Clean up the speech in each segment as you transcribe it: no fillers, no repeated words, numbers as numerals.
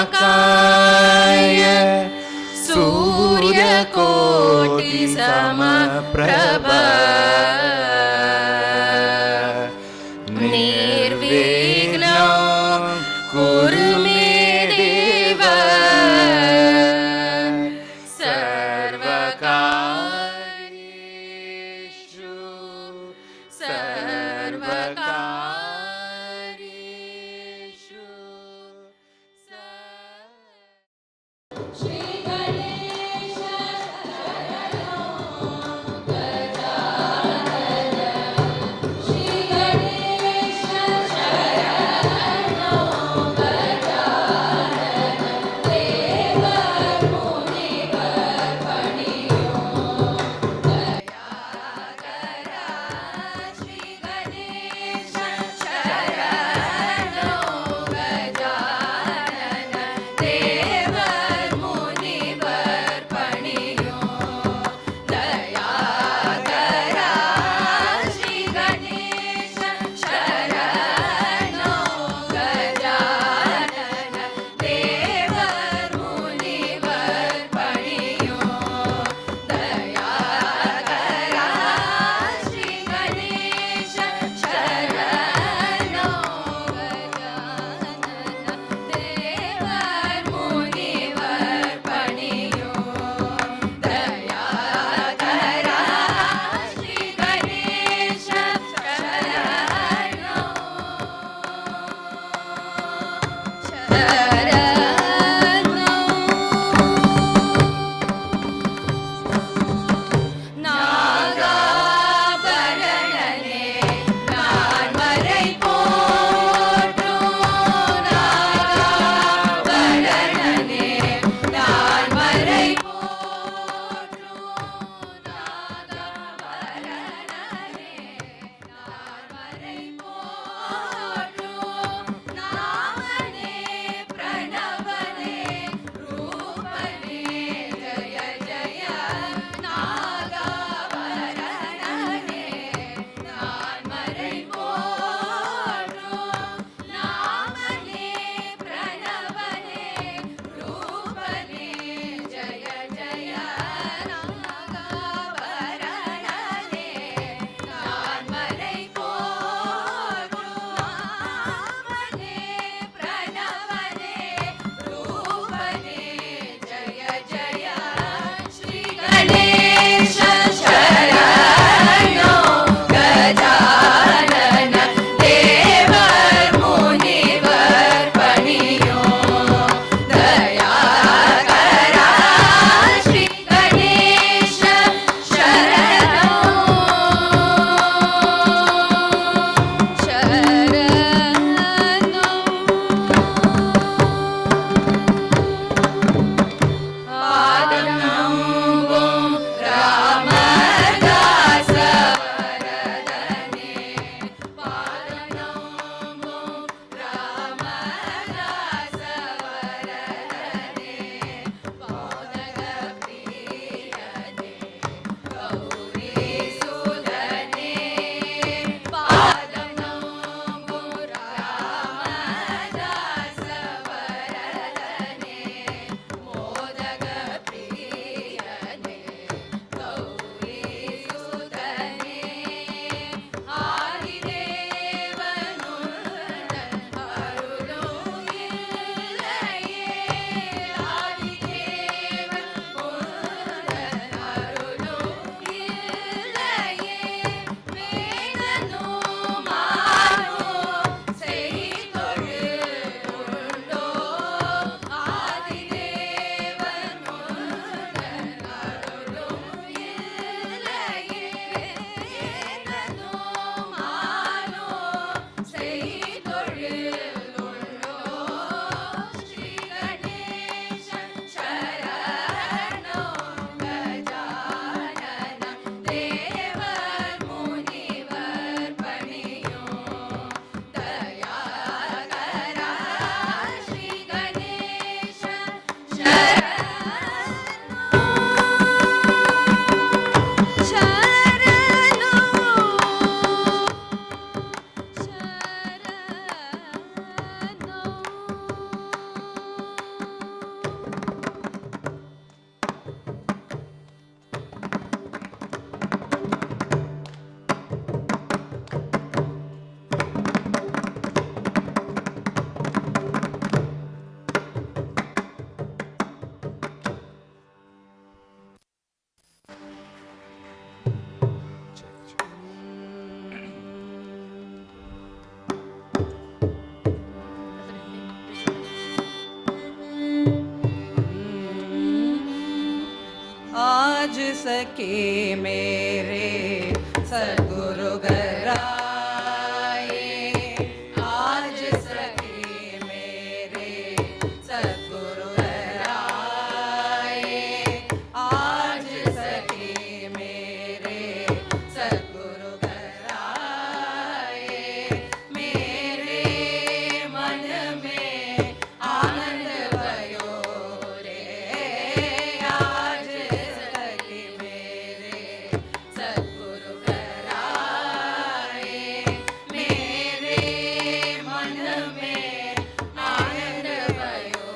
वक्रतुण्डमहाकाय सूर्यकोटिसमप्रभ निर्विघ्नं कुरु मे देव सर्वकार्येषु सर्वकार्येषु श्री गणेश शरणो गजानन श्री गणेश शरणो गजानन देवर मुनिवर पणियो दया करा श्री गणेश शरणो गजानन देवर मुनिवर आज सके मेरे सद्गुरु घराए, आज सके मेरे सद्गुरु घराए, आज सके मेरे सद्गुरु घराए। मेरे मन में आनंद भयो रे, आज सके मेरे सद्गुरु घराए। मेरे मन में आनंद भयो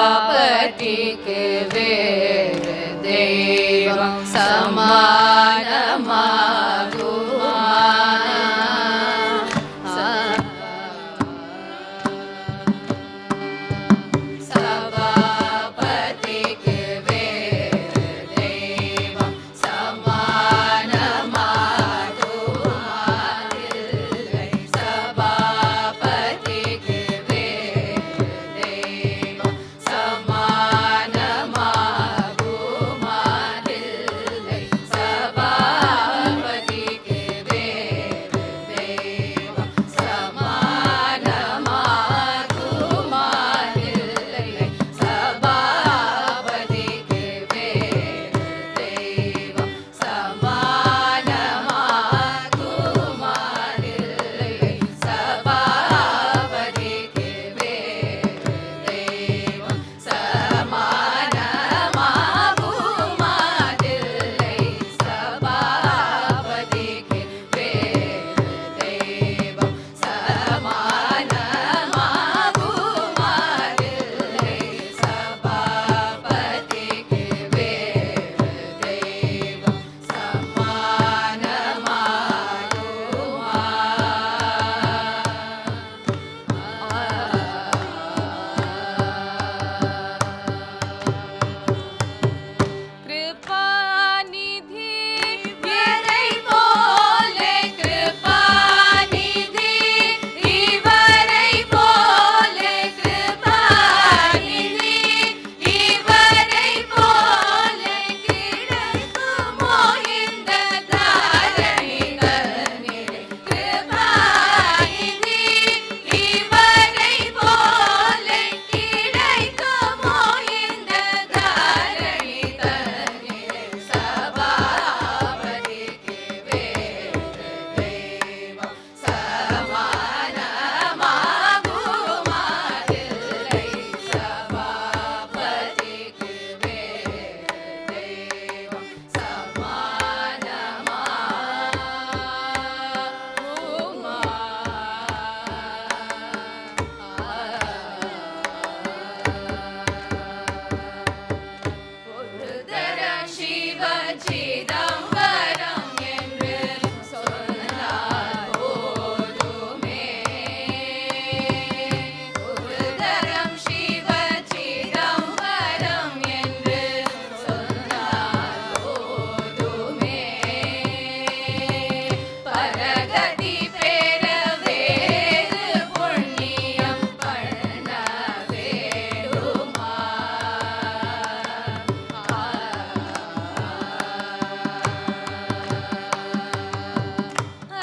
சபாபதிக்கு வேறு தெய்வம் சமானமாகுமா? சபாபதிக்கு வேறு தெய்வம் சமானமாகுமாதில்லை. சபாபதிக்கு வேறு தெய்வம் சமானமாகுமாதில்லை. சபாபதிக்கு வேறு தெய்வம் சமானமாகுமாதில்லை. சபாபதிக்கு வேறு தெய்வம் சமானமாகுமாதில்லை. சபாபதிக்கு வேறு தெய்வம் சமானமாகுமாதில்லை. சபாபதிக்கு வேறு தெய்வம் சமானமாகுமாதில்லை. சபாபதிக்கு வேறு தெய்வம் கிருபாநிதி இவரை போலே கிருபாநிதி இவரை போலே கிருபாநிதி இவரை போலே கிடைக்குமோ இந்த தாரணி தன்னிலே? கிருபாநிதி இவரை போலே கிடைக்குமோ இந்த தாரணி தன்னிலே? சபாபதிக்கு வேறு தெய்வம் சமானமாகுமாதில்லை. சபாபதிக்கு வேறு தெய்வம் ஒரு தரம் சிவ சிதம்பரம் என்று சொன்னால் போதுமே. ஒரு தரம் சிவ சிதம்பரம் என்று சொன்னால் போதுமே. பரகதி பெற வேறு புண்ணியம் பண்ண வேண்டுமா?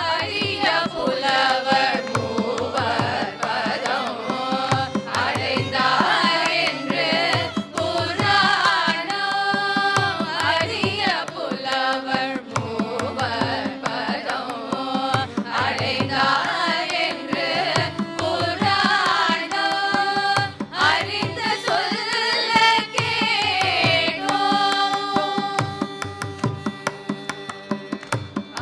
அரிய புலவர் மூவர் பதம் அடைந்தார் என்று புராணம். அரிய புலவர் மூவர் பதம் அடைந்தார் என்று புராணம். அறிந்த சொல்ல கேட்டோம்.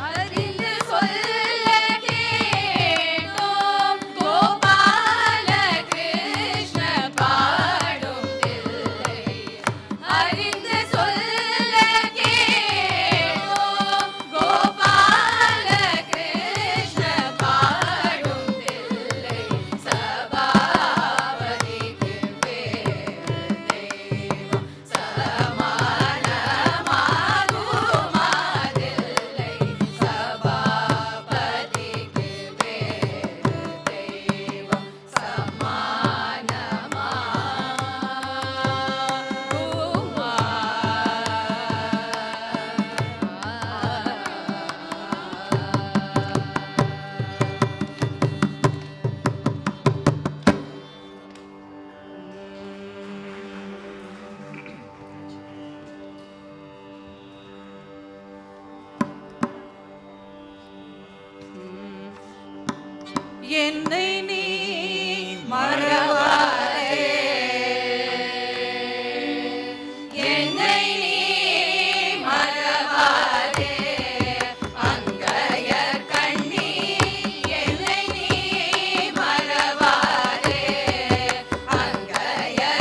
அறிந்து சொல்ல கேட்டோம். கோபால கிருஷ்ண பாடும் தில்லை. அறிந்து சொல்ல கேட்டோம். கோபால கிருஷ்ண பாடும் தில்லை. சபாபதிக்கு வேறு தெய்வம் சமானமாகுமாதில்லை. சபாபதிக்கு வேறு தெய்வம் என்னை நீ மறவாதே, என்னை நீ மறவாதே. அங்கையர் கண்ணி என்னை நீ மறவாதே. அங்கையர்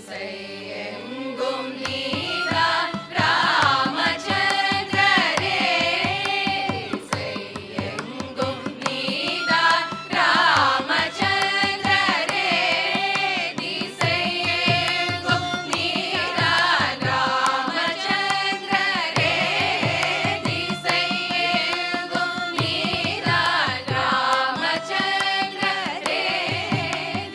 திசையெங்கும் நீதான் ராமச்சந்திரரே. திசையெங்கும் நீதான் ராமச்சந்திரரே. திசையெங்கும் நீதான் ராமச்சந்திரரே. திசையெங்கும் நீதான் ராமச்சந்திரரே.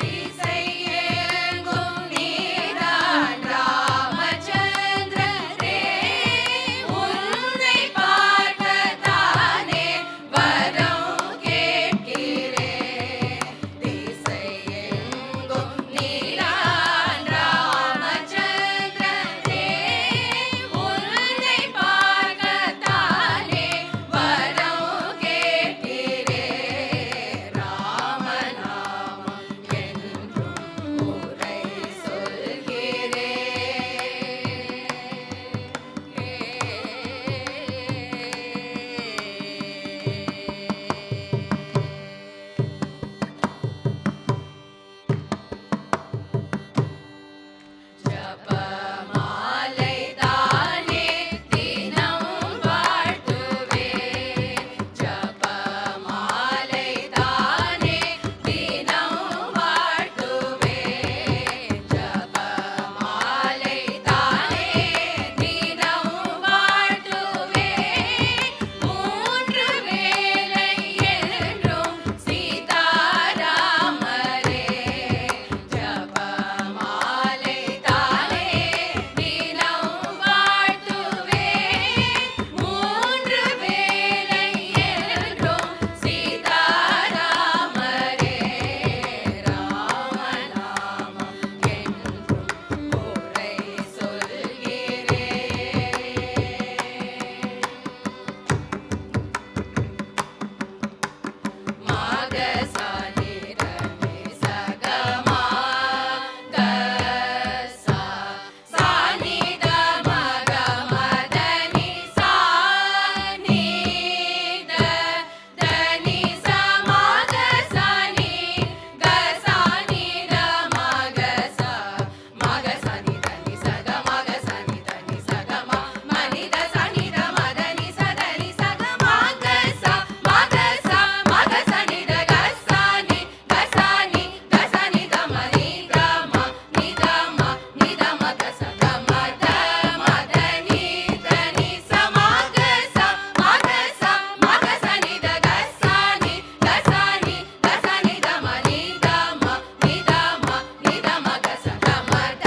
திசையெங்கும் நீதான் ராமச்சந்திரரே. உன்னை பார்க்கத்தானே வரம் கேட்கிறேன். திசையெங்கும் நீதான் ராமச்சந்திரரே. உன்னை பார்க்கத்தானே வரம் கேட்கிறேன். ராமநாமம் என்றும் உரை ஜபமாலை தானே தினம் வாழ்த்துவேன். ஜபமாலை தானே தினம் வாழ்த்துவேன். ஜபமாலை தானே தினம் வாழ்த்துவேன். மூன்று வேளை என்றும் சீதாராமரே. ஜபமாலை தானே தினம் வாழ்த்துவேன். மூன்று வேளை என்றும் சீதாராமரே. ராமநாமம் என்றும் உரை சொல்கிறேன். மாகசானி ரமி சகமா கசா சானி தமக மதனி சானி தனி சமாகசானி கசானி தமகசா மகசானி தனி சகமகசானி தனி சகமா மனித சனி தமதனி சதனி சகமகசா மகசா மகசனி தகசானி கசானி கசனி தமனி தம நிதம நிதமகசா தமத மதனி தனி சமகசா மகசா மகசனி தகசானி கசானி கசனி தமனி தம நிதம நிதமகசா தமத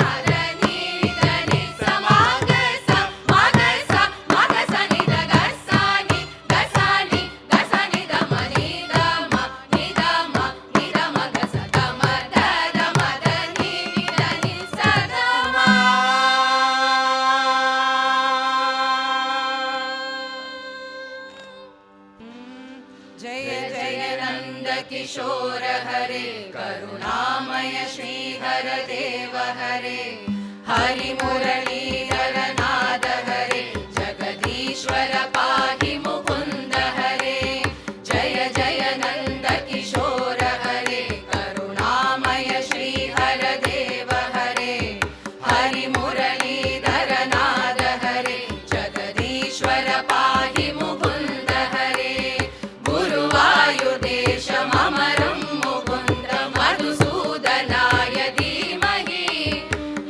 மதனி தனி சமகசா மகசா மகசனி தகசானி கசானி கசனி தமனி தம நிதம நிதமகசா தமத மதனி தனி சதமா. जय जय नंद किशोर हरे करुणामय श्रीहर देव हरे. हरि मुरलीधर नाद हरे जगदीश्वर पाहि मुकुंद हरे. जय जय नंद किशोर हरे करुणामय श्रीहर देव हरे. हरि मुरलीधर नाद हरे जगदीश्वर पाहि मुकुंद हरे. गुरुवायुदेशममरं मुकुन्द मधुसूदनाय धीमहि.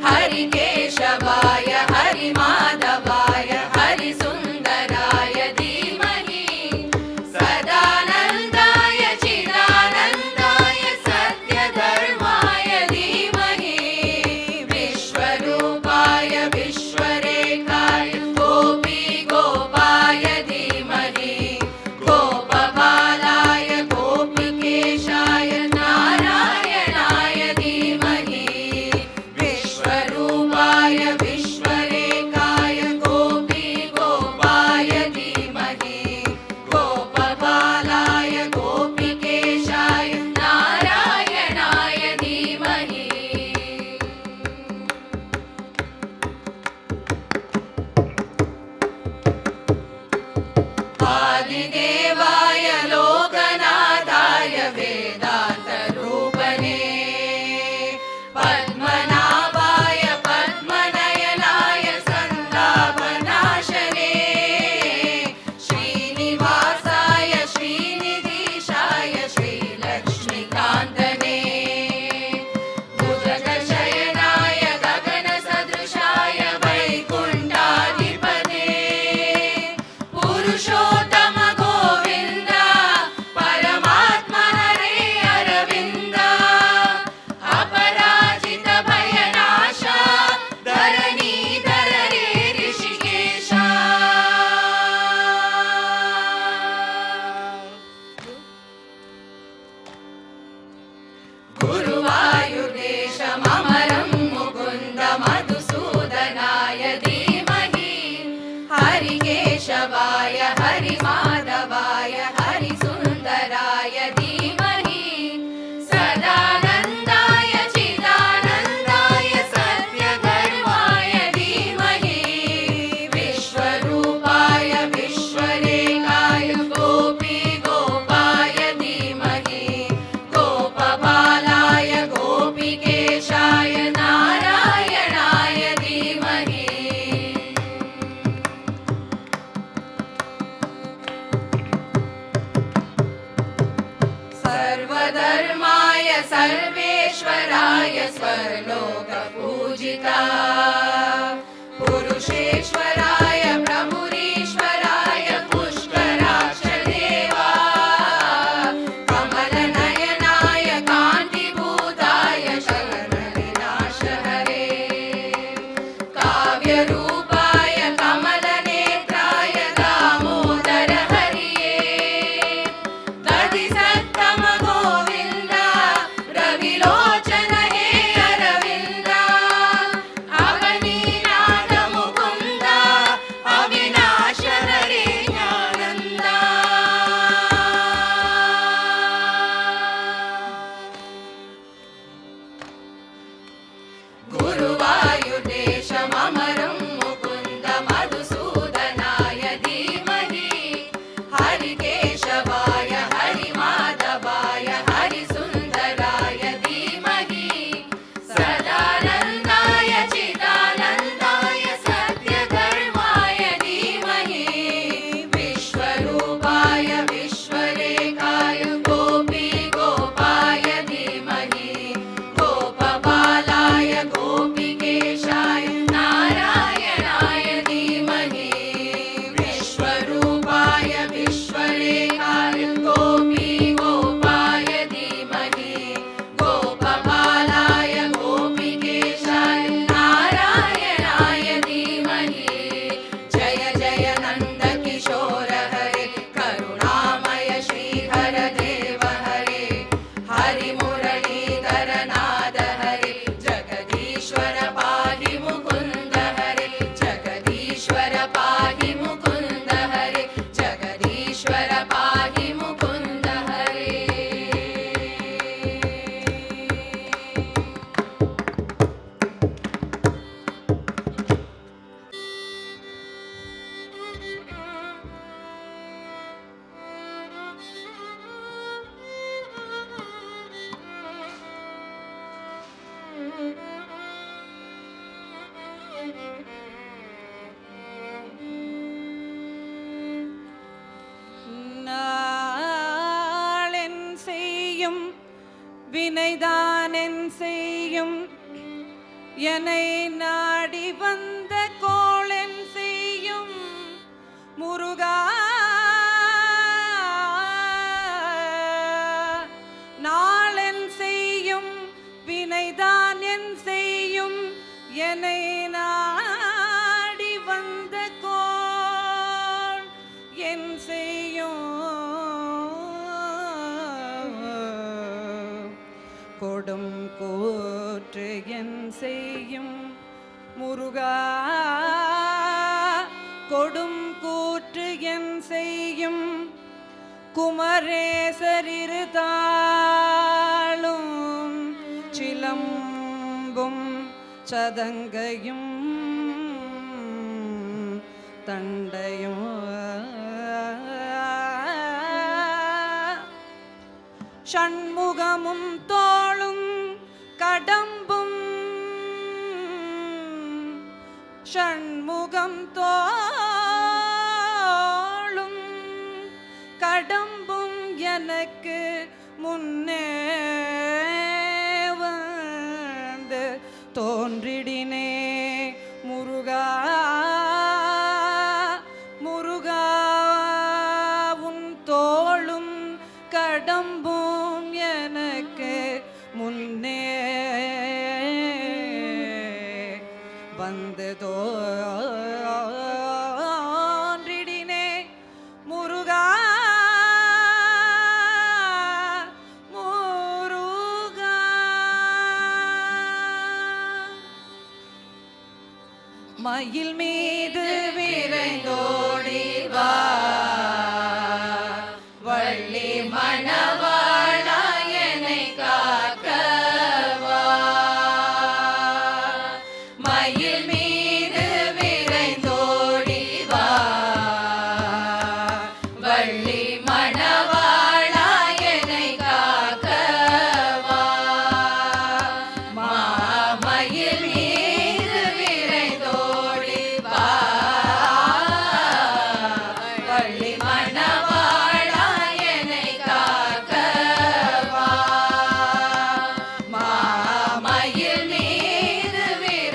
हरिकेशवाय पूजिता पुरुषेश्वराय प्रभुरीश्वराय पुष्कराक्ष देवा कमलनयनाय कान्तिभूताय शरणविनाश हरे काव्यरूपाय कमलनेत्राय दामोदर हरिये दधिसत्तम गोविन्द रविलोचन हे अरविन्द अवनीनाथ मुकुन्द अविनाश हरे ज्ञानन्द गुरुवायुर्देशममरं मुकुन्द मधुसूदनाय धीमहि हरिकेशवाय हरिमाधवाय हरिसुन्दराय धीमहि सदानन्दाय चिदानन्दाय सत्यधर्माय धीमहि विश्वरूपाय विश्वरेखाय गोपी गोपाय धीमहि गोपबालाय गोपिकेशाय नारायणाय धीमहि विश्वरूपाय विश्वरेखाय गोपी गोपाय धीमहि गोपबालाय गोपिकेशाय नारायणाय धीमहि जय जय नन्दकिशोर हरे करुणामय श्रीहर देव हरे हरि मुरलीधर नाद हरे जगदीश्वर पाहि मुकुन्द हरे जगदीश्वर पाहि मुकुन्द हरे जगदीश्वर पाहि मुकुन्द हरे நாளென் செய்யும் வினைதானென் செய்யும் என்னை நாடி வந்த கோளென் செய்யும் முருகா நாளென் செய்யும் வினைதான் என் செய்யும் என்னை நாடி வந்த கோள் என் செய்யும் கொடும் கூற்று என் செய்யும் முருகா கொடும் கூற்று என் செய்யும் குமரேசரிருதாளும் சிலம்பும் சதங்கையும் தண்டையும் ஷண்முகமும் தோளும் கடம்பும் ஷண்முகம் தோளும் கடம்பும் எனக்கு முன்னே வந்து தோன்றிடினே முருகா முருகா உன் தோளும் கடம்பும் எனக்கு முன்னே வந்து தோன்றிடினே முருகா முருகா மயில் மீது விரைந்தோடி வா வள்ளி மணவாளா என்னை காக்கவா மயில் மீது விரைந்தோடி வா வள்ளி மணவாளா என்னை காக்கவா மாமயில் மீது விரைந்தோடி வா வள்ளி மணவாளா என்னை காக்கவா மாமயில் மீது விரைந்தோடி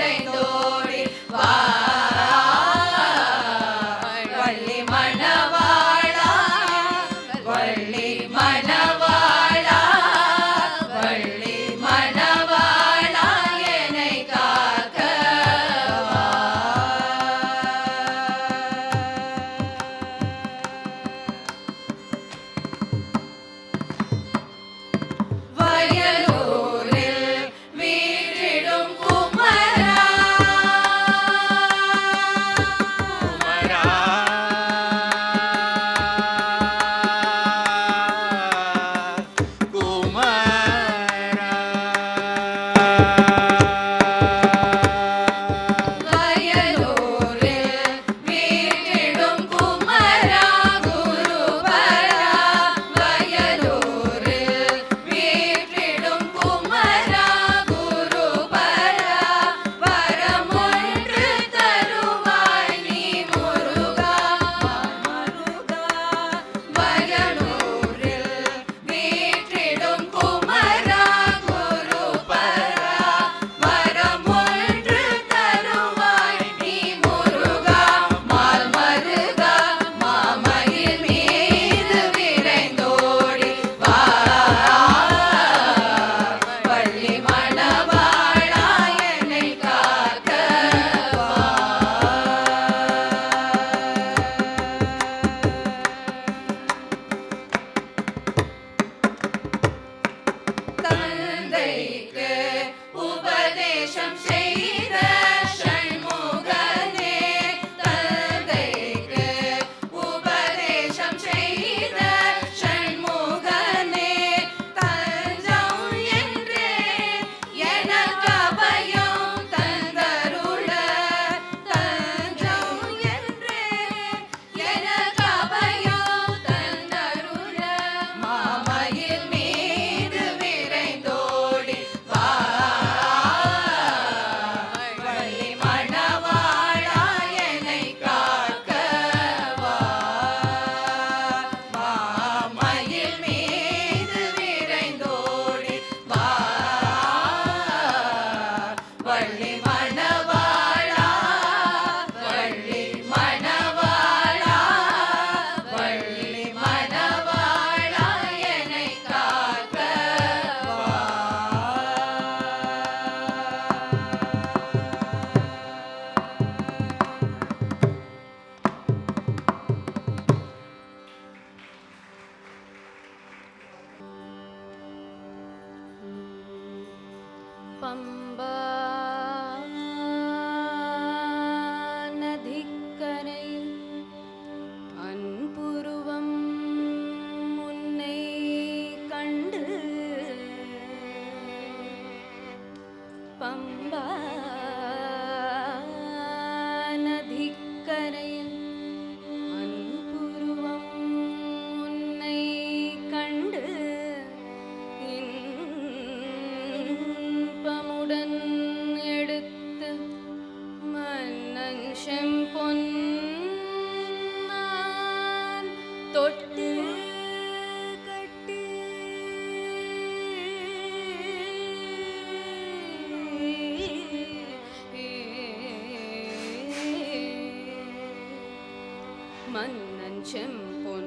மன்னன் செம்பொன்னான்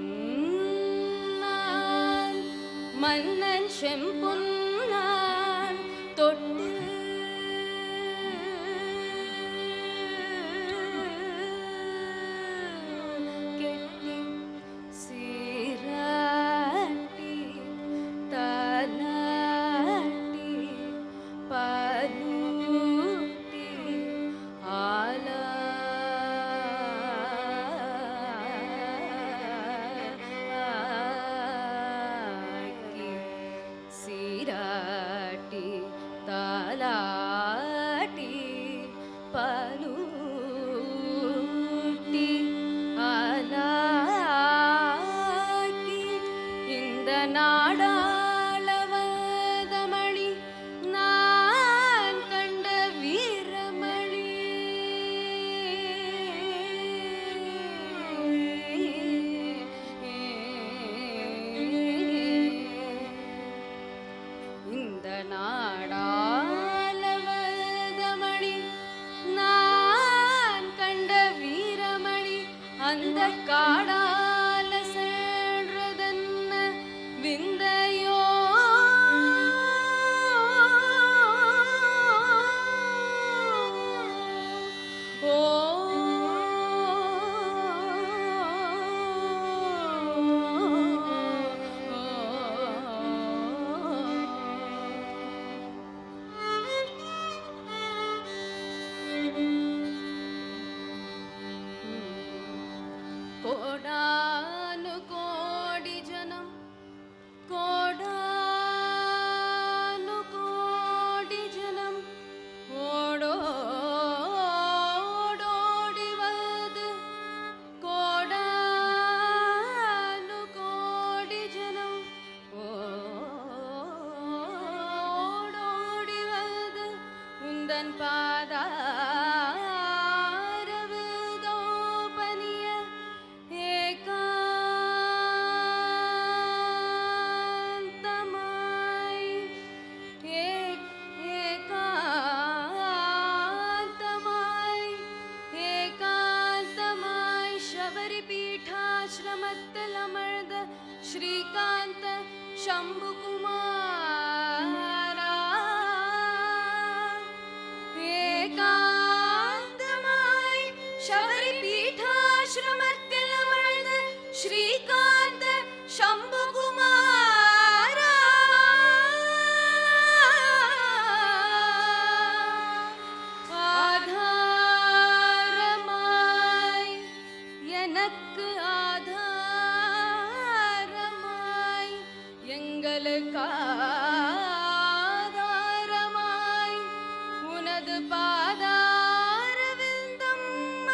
மன்னன் செம்பொன்னான் தொட்டு கெட்டி சீராட்டி தாலாட்டி பாலூட்டி ஆலாக்கி சீராட்டி தாலாட்டி பாலூட்டி ஆலாக்கி இந்த நாடாளவதமணி நான் கண்ட வீரமணி இந்த நாடாளவதமணி நான் கண்ட வீரமணி அந்த காடால சென்றதென்ன விந்தையோ ஓ கோடானு கோடி ஜனம் கோடானு கோடி ஜனம் ஓடோடி வது கோடானு கோடி ஜனம் ஓடோடி வது உந்தன் பாதாரவிதோ பனிய ஏகாந்தமாய் சபரி பீட்டாசிரமத்தில் அமர்ந்த ஸ்ரீகாந்த சம்புகுமாரா ஏகாந்தமாய் சபரி பீட்டாசிரமத்தில் அமர்ந்த ஸ்ரீகாந்த சம்புகுமாரா ஆதாரமாய் எனக்கு ஆதாரமாய் எங்களுக்கு ஆதாரமாய் உனது பாதாரவிந்தம்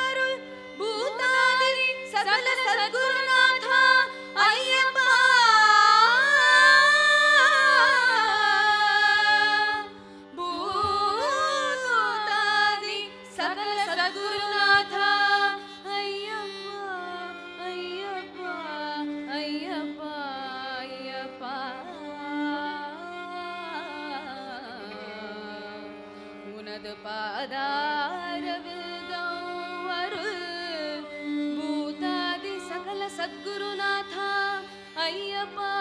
அருள் பூதாதி சகல சத்குருநாதா ஐயப்பா பூதாதி சகல சத்குருநாதா ஐயப்பா ஐயப்பா ஐயப்பா ஐயப்பா உனது பாதாரவிதம் அருள் பூதாதி சகல சத்குருநாதா ஐயப்பா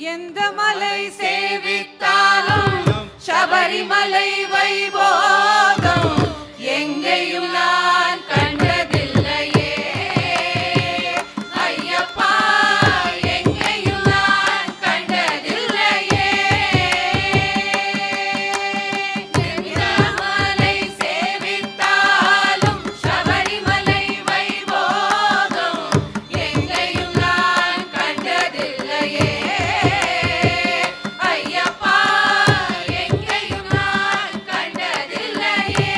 எந்த மலை சேவித்தாலும் சபரிமலை வைபோகம் எங்கேயும் நான் கண்டதில்லையே ஐயப்பா எங்கேயும் நான் கண்டதில்லையே எந்த மலை சேவித்தாலும் சபரிமலை வைபோகம் எங்கேயும் நான் கண்டதில்லையே ஐயப்பா எங்கேயும் நான் கண்டதில்லையே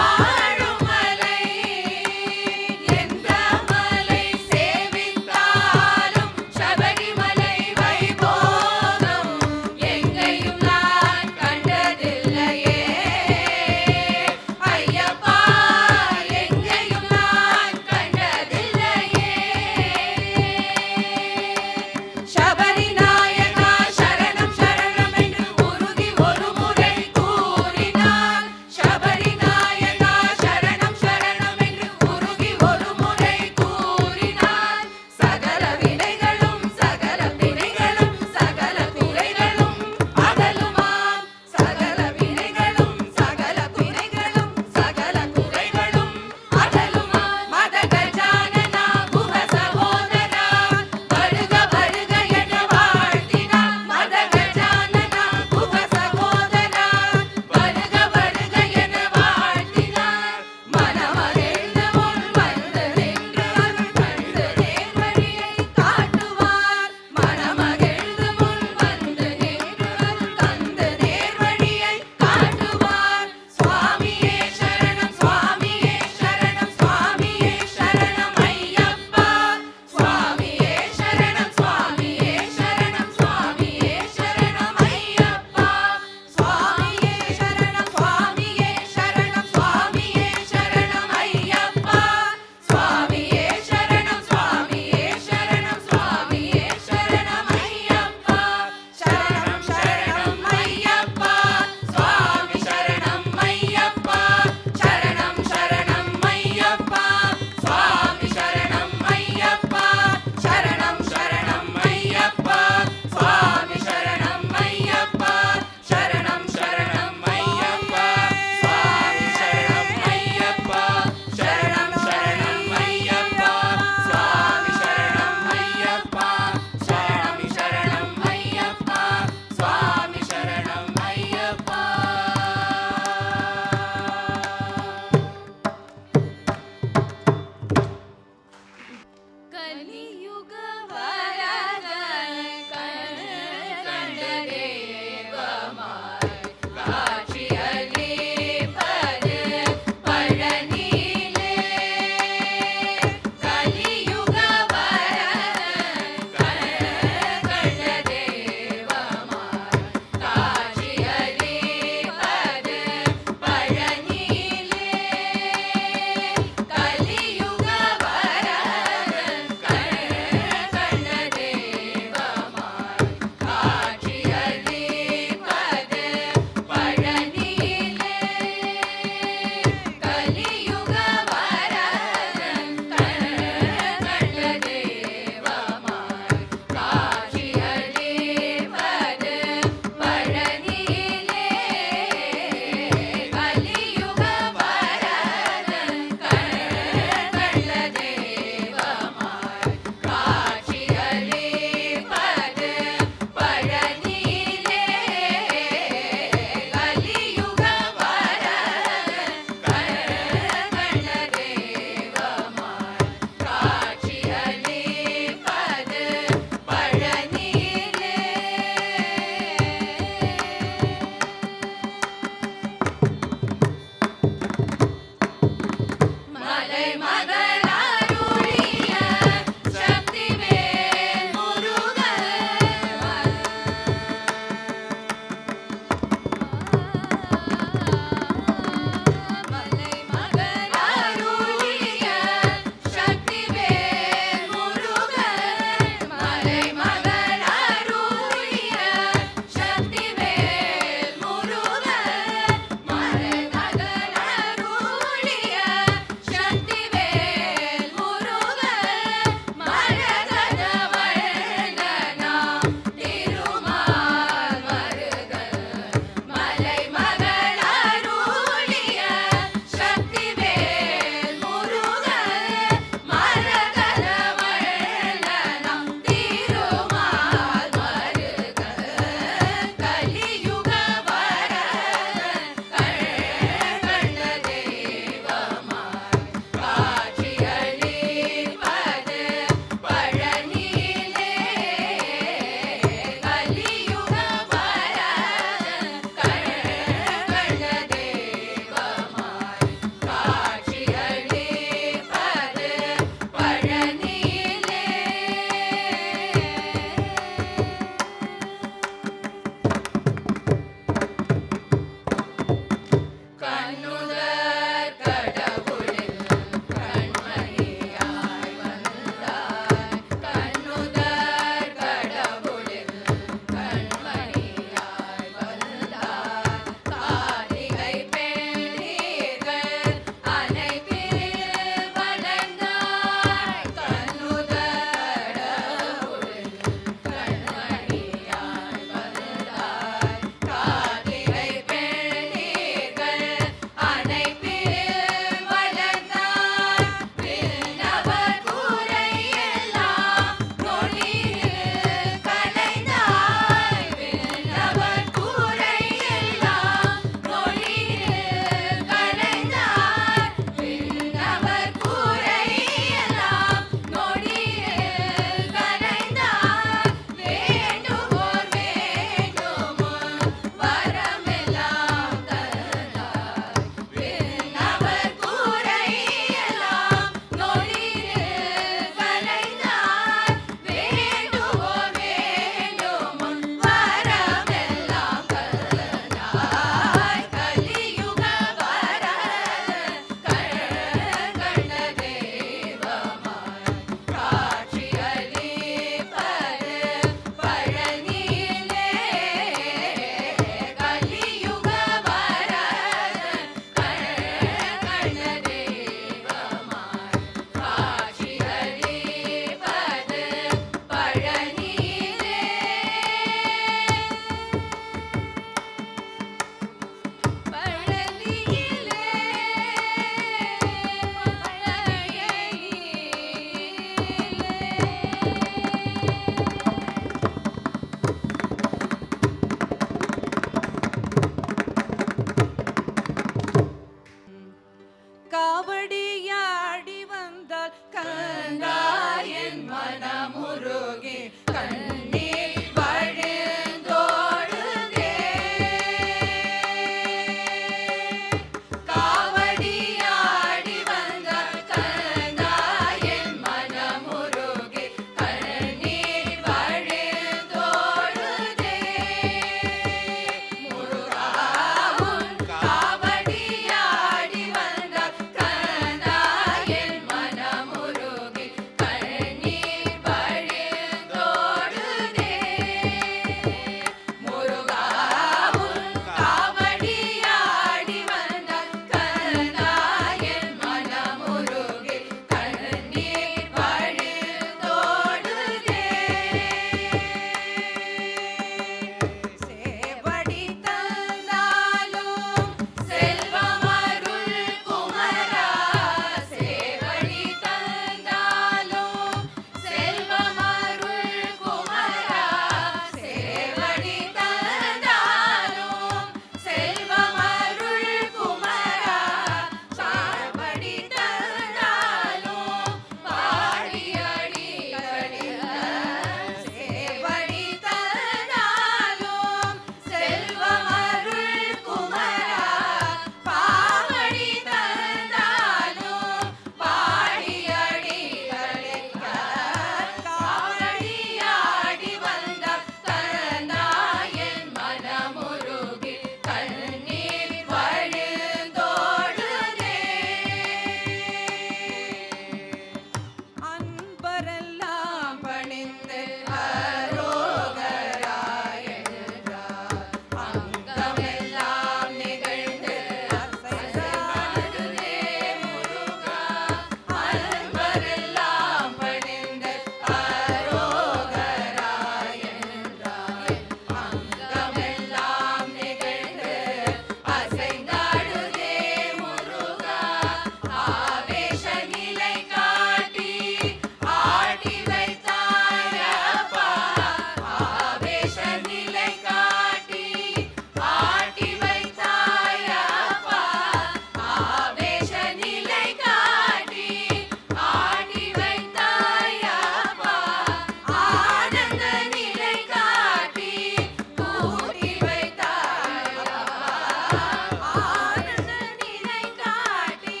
ஆனந்த நிலை காட்டி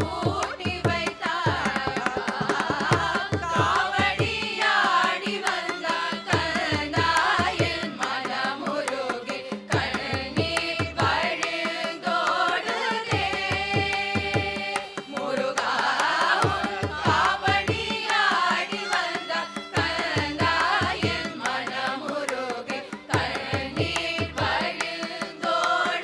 கூட்டி வைத்தார் காவடியாடி வந்தார் கந்தா என் மனமுருகி கண்ணீர் வழிந்தோடுதே முருகா உன் காவடியாடி வந்தார் கந்தா என் மனமுருகி கண்ணீர் வழிந்தோடுதே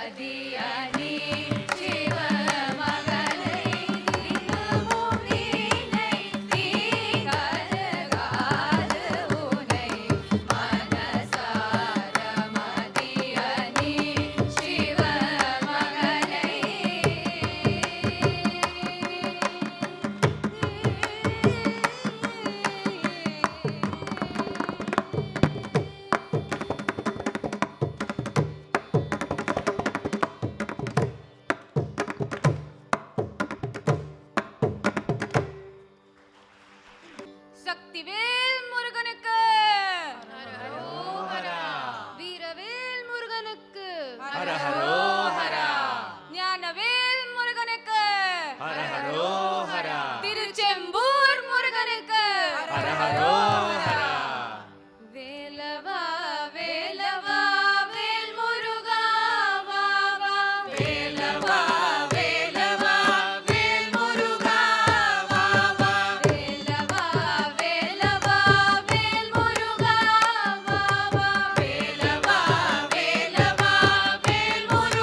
மதியணி சிவமகனை தினமும் நினைத்தி கருகாது உனை மனசார மதியணி சிவமகனை சக்திவேல் முருகனுக்கு வீரவேல் முருகனுக்கு ஞானவேல் முருகனுக்கு திருச்செம்பூர் முருகனுக்கு வேலவா வேலவா வேல் முருகா வா வா வேலவா வேலவா வேல் முருகா வா வா வேலவா வேலவா வேல் முருகா வா வா வேலவா வேலவா வேல் முருகா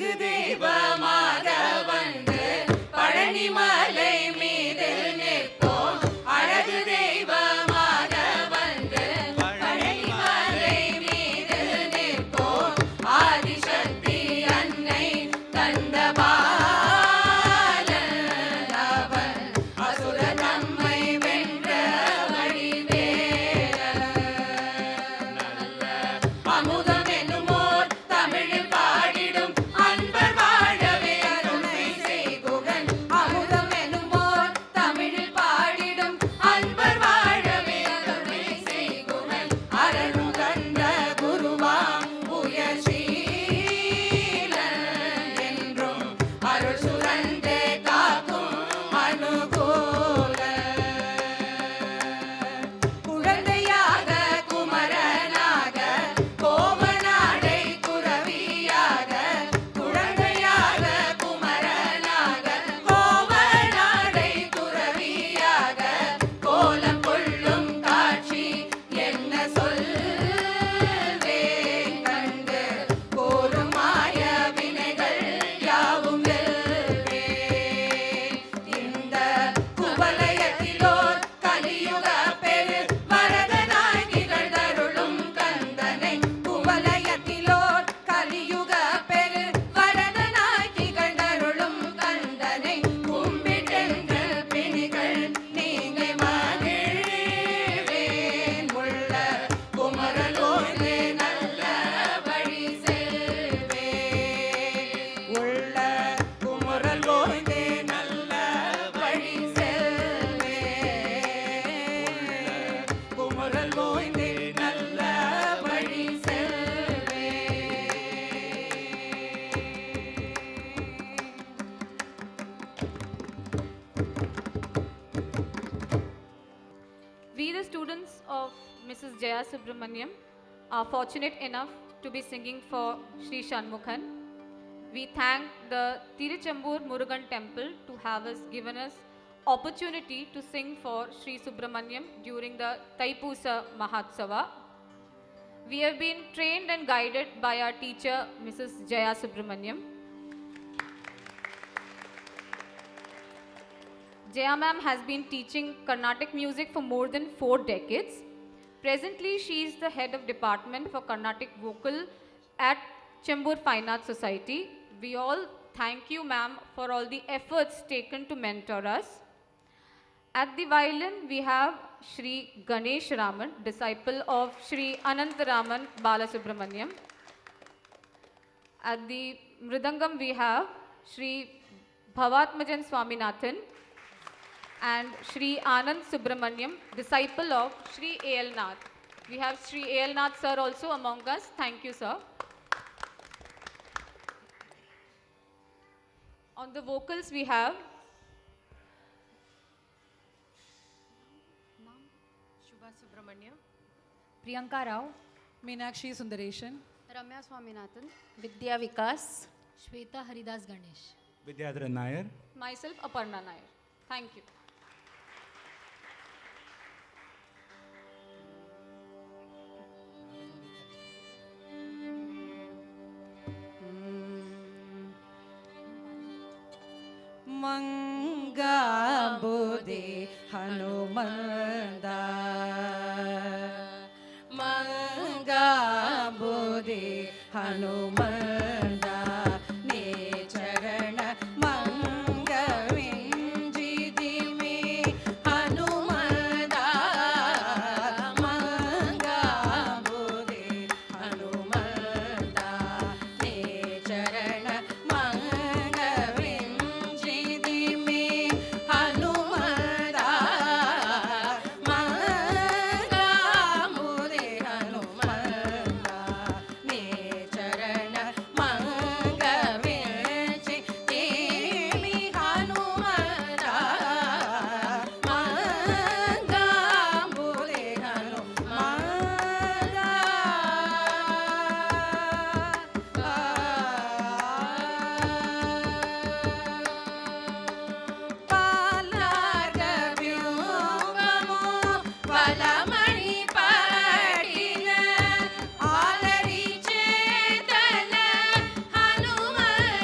அழகு தெய்வமாக வந்து பழனிமலை மீதில் நிற்போம். அழகு தெய்வமாக வந்து பழனிமலை மீதில் நிற்போம். ஆதிசக்தி அன்னை தந்த பாலன் அவன் அசுர தம்மை வென்ற வடிவேலன். நல்ல அமுதம் என்னுமோர் தமிழில் பாடிடும் அன்பர் வாழவே அருமை செய்குகன். அமுதம் என்னுமோர் தமிழில் பாடிடும் அன்பர் வாழவே அருமை செய்குகன். அருளும் கந்த குருவாம் உயர்சீலன் என்றும் அருள் சுரந்தே காக்கும் அனுகூலன். குழந்தையாக குமரனாக கோமநாடை குரவியாக. குழந்தையாக குமரனாக கோமநாடை குரவியாக. கோலம் கொள்ளும் காட்சி என்ன சொல்வேன் கண்டு கோரும் மாய வினைகள் யாவும் வெல்வேன். இந்த குவலயத்திலோர் கலியுக பெரு வரதனாய் திகழ்ந்தருளும் கந்தனை. குவலயத்திலோர் கலியுக பெரு வரதனாய் திகழ்ந்தருளும் கந்தனை. கும்பிட்டெங்கள் பிணிகள் நீங்க மகிழ்வேன். உள்ள குமரலோடு நல்ல வழி செல்வேன். உள்ள குமரலோடு நல்ல வழி செல்வேன். குமரலோடு நல்ல வழி செல்வேன். We, the students of Mrs. Jaya Subramaniam, are fortunate enough to be singing for Sri Shanmukhan. We thank the Tiruchambur Murugan Temple to have given us opportunity to sing for Sri Subramaniam during the Thaipoosa Mahotsava. We have been trained and guided by our teacher, Mrs. Jaya Subramaniam. Jaya ma'am has been teaching Carnatic music for more than 4 decades. Presently, she is the head of department for Carnatic vocal at Chembur Fine Arts Society. We all thank you, ma'am, for all the efforts taken to mentor us. At the violin, we have Shri Ganesh Raman, disciple of Shri Anantaraman Balasubramaniam. At the mridangam, we have Shri Bhavatmajan Swaminathan and Shri Anand Subramaniam, disciple of Shri A.L. Nath. We have Shri A.L. Nath sir also among us. Thank you, sir. On the vocals, we have Shubha Subramaniam, Priyanka Rao, Meenakshi Sundareshan, Ramya Swaminathan, Vidya Vikas, Shweta Haridas Ganesh. Vidyadharan Nair. myself, Aparna Nair. Thank you. ಮಂಗಾಂಬುದೆ ಹನುಮಂದ ಮಂಗಾಂಬುದೆ ಹನುಮಂದ ನೇ ಚರಣ ಮಂಗವೆಂಜಿದಿಮೆ ಹನುಮಂದ ಮಂಗಾಂಬುದೆ ಹನುಮಂದ ನೇ ಚರಣ ಮಂಗವೆಂಜಿದಿಮೆ ಹನುಮಂದ ಮಂಗಾಂಬುದೆ ಹನುಮಂದ ನೇ ಚರಣ ಮಂಗವೆಂಜಿದಿಮೆ ಹನುಮಂದ ಮಂಗಾಂಬುದೆ பலமணி பாடின alary சேதல Hanumantha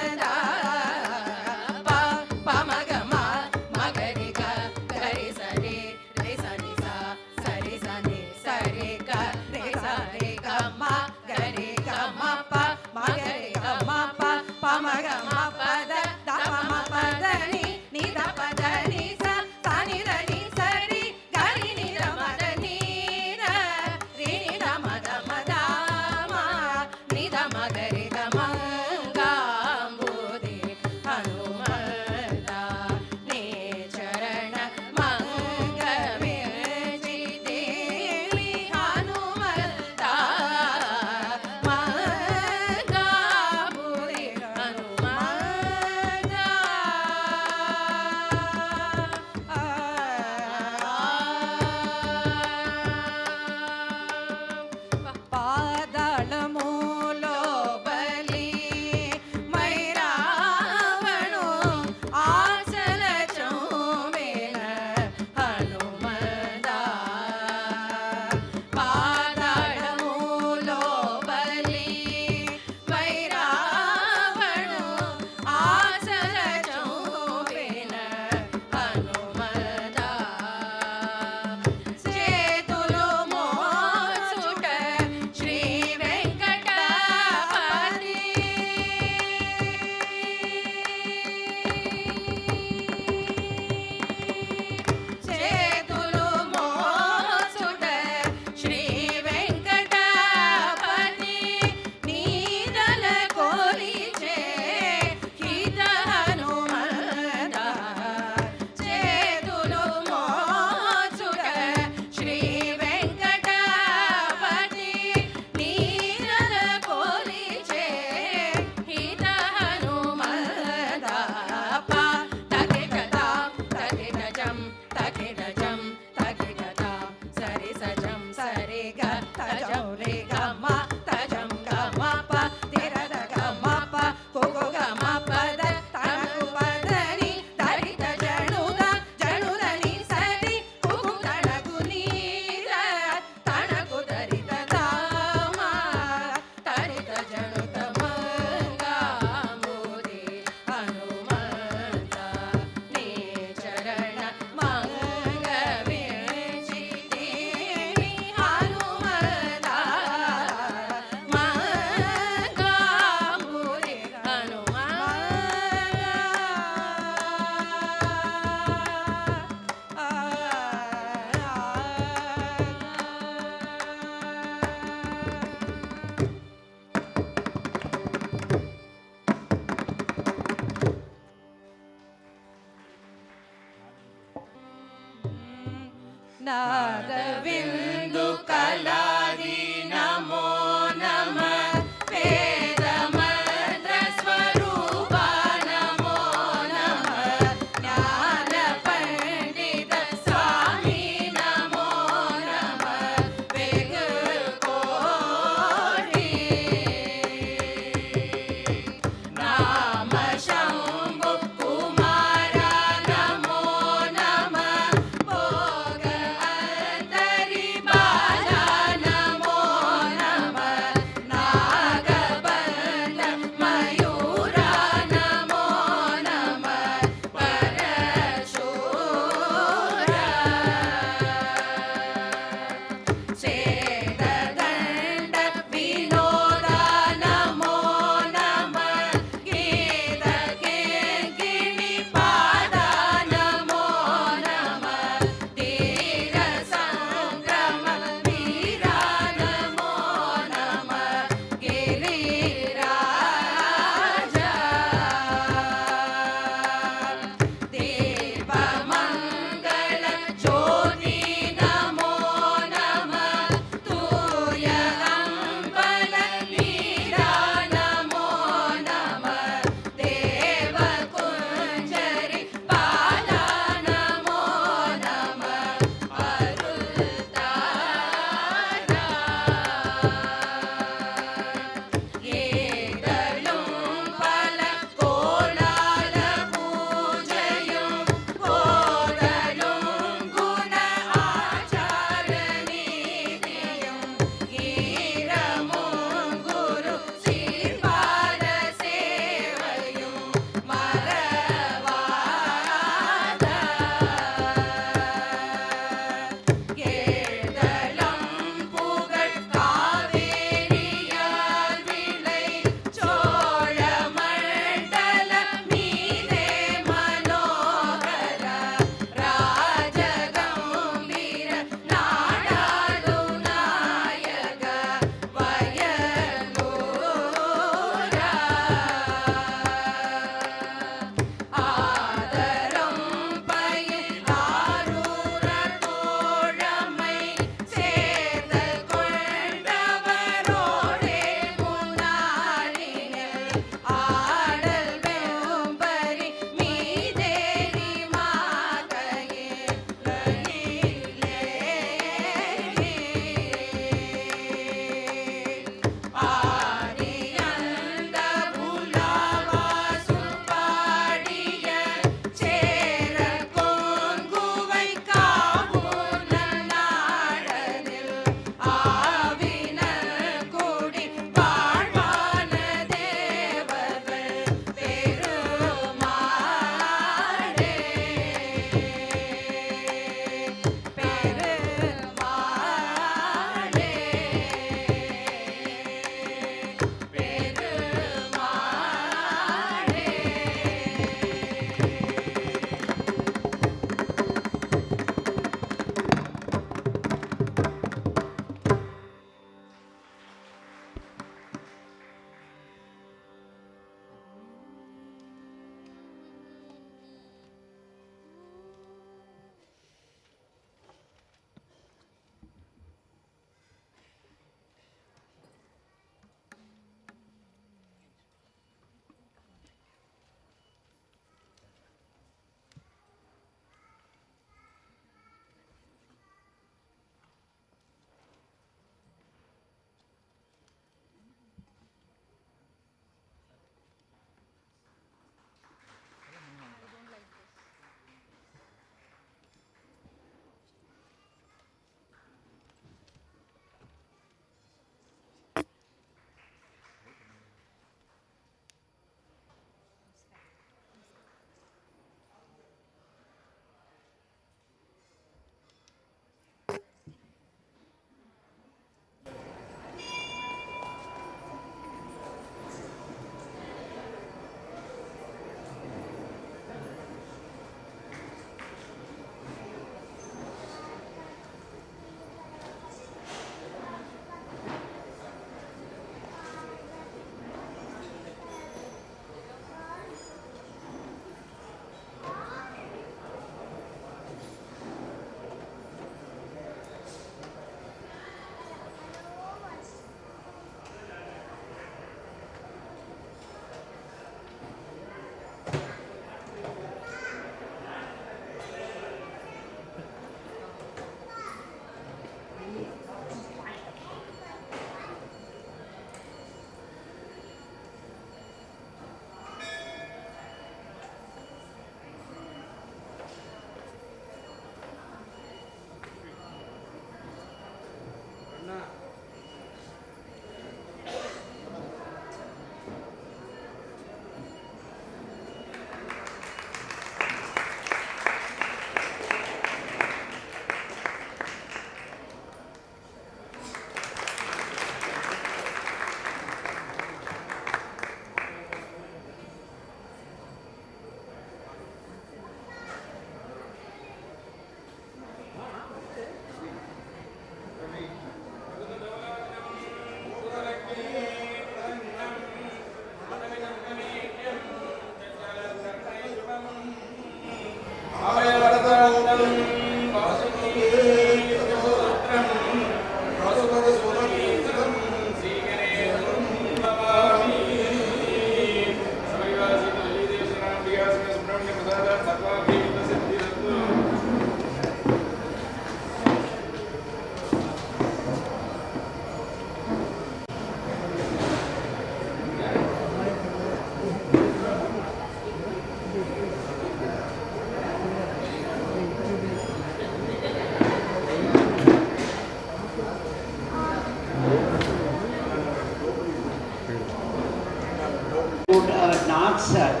marks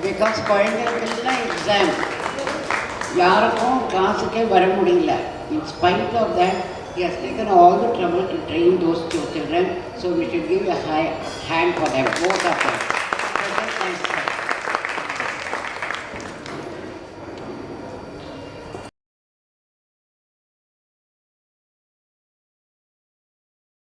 because குழந்தைகளுக்கெல்லாம் exam. யாருக்கும் கிளாஸுக்கே வர முடியல. In spite of that, he has taken all the trouble to train those two children. So we should give a high hand for them, both of them. So thanks, sir.